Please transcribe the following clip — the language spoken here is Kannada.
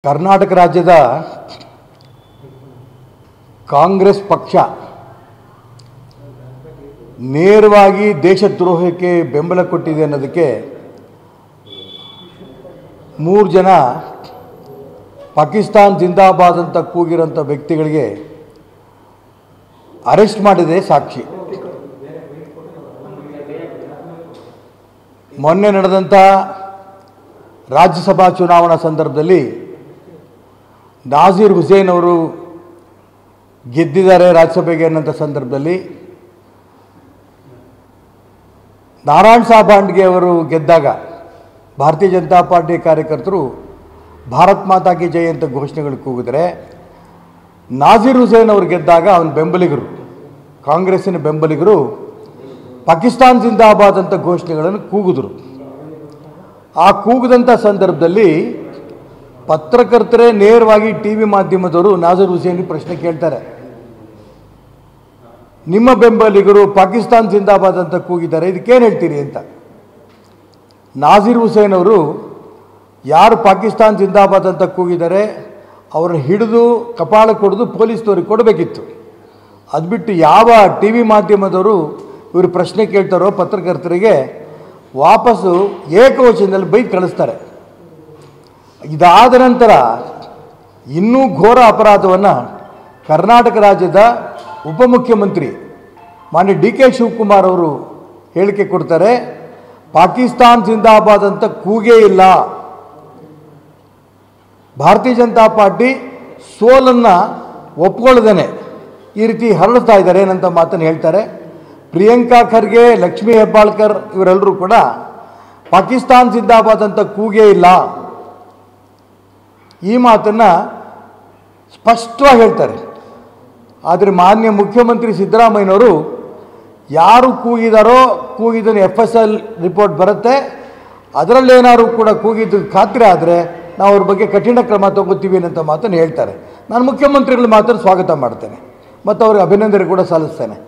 ಕರ್ನಾಟಕ ರಾಜ್ಯದ ಕಾಂಗ್ರೆಸ್ ಪಕ್ಷ ನೇರವಾಗಿ ದೇಶದ್ರೋಹಕ್ಕೆ ಬೆಂಬಲ ಕೊಟ್ಟಿದೆ ಅನ್ನೋದಕ್ಕೆ ಮೂರು ಜನ ಪಾಕಿಸ್ತಾನ್ ಜಿಂದಾಬಾದ್ ಅಂತ ಕೂಗಿರೋಂಥ ವ್ಯಕ್ತಿಗಳಿಗೆ ಅರೆಸ್ಟ್ ಮಾಡಿದೆ ಸಾಕ್ಷಿ. ಮೊನ್ನೆ ನಡೆದಂಥ ರಾಜ್ಯಸಭಾ ಚುನಾವಣಾ ಸಂದರ್ಭದಲ್ಲಿ ನಾಜೀರ್ ಹುಸೇನ್ ಅವರು ಗೆದ್ದಿದ್ದಾರೆ ರಾಜ್ಯಸಭೆಗೆ ಅನ್ನೋಂಥ ಸಂದರ್ಭದಲ್ಲಿ ನಾರಾಯಣ್ ಸಾಹೇಬ್ ಹಾಂಡ್ಗೆ ಅವರು ಗೆದ್ದಾಗ ಭಾರತೀಯ ಜನತಾ ಪಾರ್ಟಿ ಕಾರ್ಯಕರ್ತರು ಭಾರತ್ ಮಾತಾ ಕಿ ಜೈ ಅಂತ ಘೋಷಣೆಗಳು ಕೂಗಿದರೆ, ನಾಜೀರ್ ಹುಸೇನ್ ಅವರು ಗೆದ್ದಾಗ ಅವನ ಬೆಂಬಲಿಗರು, ಕಾಂಗ್ರೆಸ್ಸಿನ ಬೆಂಬಲಿಗರು ಪಾಕಿಸ್ತಾನ್ ಜಿಂದಾಬಾದ್ ಅಂತ ಘೋಷಣೆಗಳನ್ನು ಕೂಗಿದ್ರು. ಆ ಕೂಗಿದಂಥ ಸಂದರ್ಭದಲ್ಲಿ ಪತ್ರಕರ್ತರೇ ನೇರವಾಗಿ ಟಿ ವಿ ಮಾಧ್ಯಮದವರು ನಾಜೀರ್ ಹುಸೇನ್ ಪ್ರಶ್ನೆ ಕೇಳ್ತಾರೆ, ನಿಮ್ಮ ಬೆಂಬಲಿಗರು ಪಾಕಿಸ್ತಾನ್ ಜಿಂದಾಬಾದ್ ಅಂತ ಕೂಗಿದ್ದಾರೆ, ಇದಕ್ಕೇನು ಹೇಳ್ತೀರಿ ಅಂತ. ನಾಜೀರ್ ಹುಸೇನ್ ಅವರು ಯಾರು ಪಾಕಿಸ್ತಾನ್ ಜಿಂದಾಬಾದ್ ಅಂತ ಕೂಗಿದ್ದಾರೆ ಅವ್ರನ್ನ ಹಿಡಿದು ಕಪಾಳ ಕೊಡೋದು ಪೊಲೀಸ್ನವ್ರಿಗೆ ಕೊಡಬೇಕಿತ್ತು. ಅದು ಬಿಟ್ಟು ಯಾವ ಟಿ ವಿ ಮಾಧ್ಯಮದವರು ಇವರು ಪ್ರಶ್ನೆ ಕೇಳ್ತಾರೋ ಪತ್ರಕರ್ತರಿಗೆ ವಾಪಸ್ಸು ಏಕವಚನದಲ್ಲಿ ಬೈದು ಕಳಿಸ್ತಾರೆ. ಇದಾದ ನಂತರ ಇನ್ನೂ ಘೋರ ಅಪರಾಧವನ್ನು ಕರ್ನಾಟಕ ರಾಜ್ಯದ ಉಪಮುಖ್ಯಮಂತ್ರಿ ಮಾನ್ಯ ಡಿ ಕೆ ಶಿವಕುಮಾರ್ ಅವರು ಹೇಳಿಕೆ ಕೊಡ್ತಾರೆ, ಪಾಕಿಸ್ತಾನ್ ಜಿಂದಾಬಾದ್ ಅಂತ ಕೂಗೇ ಇಲ್ಲ, ಭಾರತೀಯ ಜನತಾ ಪಾರ್ಟಿ ಸೋಲನ್ನು ಒಪ್ಕೊಳ್ಳದೇನೆ ಈ ರೀತಿ ಹರಡ್ತಾ ಇದ್ದಾರೆ ಏನಂತ ಮಾತನ್ನು ಹೇಳ್ತಾರೆ. ಪ್ರಿಯಾಂಕಾ ಖರ್ಗೆ, ಲಕ್ಷ್ಮೀ ಹೆಬ್ಬಾಳ್ಕರ್ ಇವರೆಲ್ಲರೂ ಕೂಡ ಪಾಕಿಸ್ತಾನ್ ಜಿಂದಾಬಾದ್ ಅಂತ ಕೂಗೇ ಇಲ್ಲ, ಈ ಮಾತನ್ನು ಸ್ಪಷ್ಟವಾಗಿ ಹೇಳ್ತಾರೆ. ಆದರೆ ಮಾನ್ಯ ಮುಖ್ಯಮಂತ್ರಿ ಸಿದ್ದರಾಮಯ್ಯನವರು ಯಾರು ಕೂಗಿದ್ದನ್ನು FSL ರಿಪೋರ್ಟ್ ಬರುತ್ತೆ, ಅದರಲ್ಲೇನಾದ್ರು ಕೂಡ ಕೂಗಿದ್ದು ಖಾತ್ರಿ ಆದರೆ ನಾವು ಅವ್ರ ಬಗ್ಗೆ ಕಠಿಣ ಕ್ರಮ ತಗೋತೀವಿ ಅಂತ ಮಾತನ್ನು ಹೇಳ್ತಾರೆ. ನಾನು ಮುಖ್ಯಮಂತ್ರಿಗಳ ಮಾತನ್ನು ಸ್ವಾಗತ ಮಾಡ್ತೇನೆ ಮತ್ತು ಅವ್ರಿಗೆ ಅಭಿನಂದನೆ ಕೂಡ ಸಲ್ಲಿಸ್ತೇನೆ.